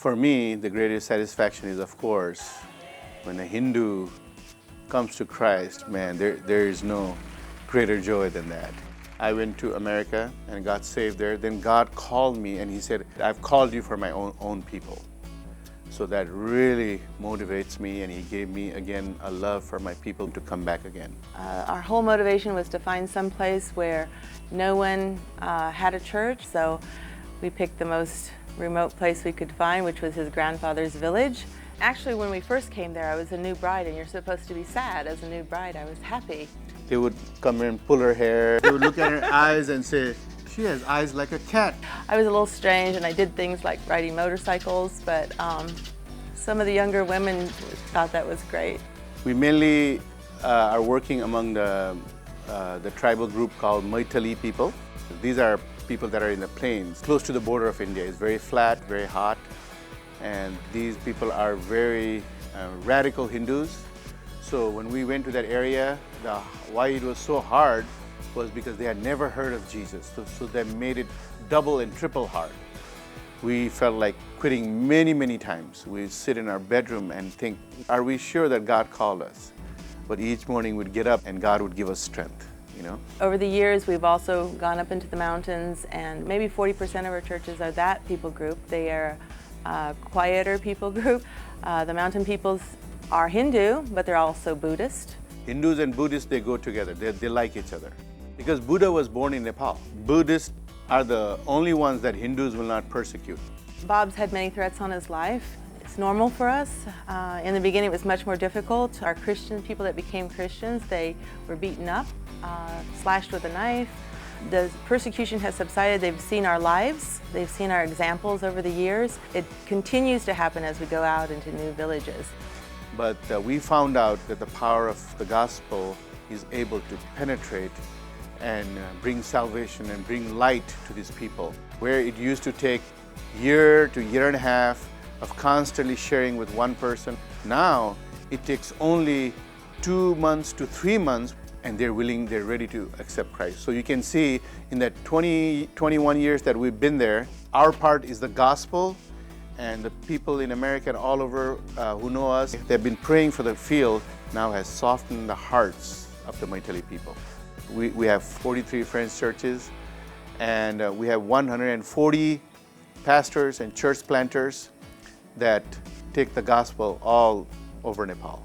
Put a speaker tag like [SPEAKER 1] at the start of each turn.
[SPEAKER 1] For me, the greatest satisfaction is, of course, when a Hindu comes to Christ, man, there is no greater joy than that. I went to America and got saved there. Then God called me and He said, I've called you for my own people. So that really motivates me, and He gave me again a love for my people to come back again.
[SPEAKER 2] Our whole motivation was to find some place where no one had a church, so we picked the most remote place we could find, which was his grandfather's village. Actually, when we first came there, I was a new bride, and you're supposed to be sad as a new bride. I was happy.
[SPEAKER 1] They would come in and pull her hair. They would look at her eyes and say, she has eyes like a cat.
[SPEAKER 2] I was a little strange, and I did things like riding motorcycles, but some of the younger women thought that was great.
[SPEAKER 1] We mainly are working among the tribal group called Maithili people. These are people that are in the plains, close to the border of India. It's very flat, very hot, and these people are very radical Hindus. So when we went to that area, why it was so hard was because they had never heard of Jesus. So that made it double and triple hard. We felt like quitting many times. We'd sit in our bedroom and think, are we sure that God called us? But each morning we'd get up and God would give us strength.
[SPEAKER 2] Over the years, we've also gone up into the mountains, and maybe 40% of our churches are that people group. They are a quieter people group. The mountain peoples are Hindu, but they're also Buddhist.
[SPEAKER 1] Hindus and Buddhists, they go together. They like each other. Because Buddha was born in Nepal. Buddhists are the only ones that Hindus will not persecute.
[SPEAKER 2] Bob's had many threats on his life. It's normal for us. In the beginning, it was much more difficult. Our Christian people that became Christians, they were beaten up, slashed with a knife. The persecution has subsided. They've seen our lives. They've seen our examples over the years. It continues to happen as we go out into new villages.
[SPEAKER 1] But we found out that the power of the gospel is able to penetrate and bring salvation and bring light to these people. Where it used to take year to year and a half of constantly sharing with one person, now it takes only 2 months to 3 months, and they're ready to accept Christ. So you can see in that 21 years that we've been there, our part is the gospel, and the people in America and all over who know us, they've been praying for the field, now has softened the hearts of the Maithili people. We have 43 Friends churches, and we have 140 pastors and church planters that take the gospel all over Nepal.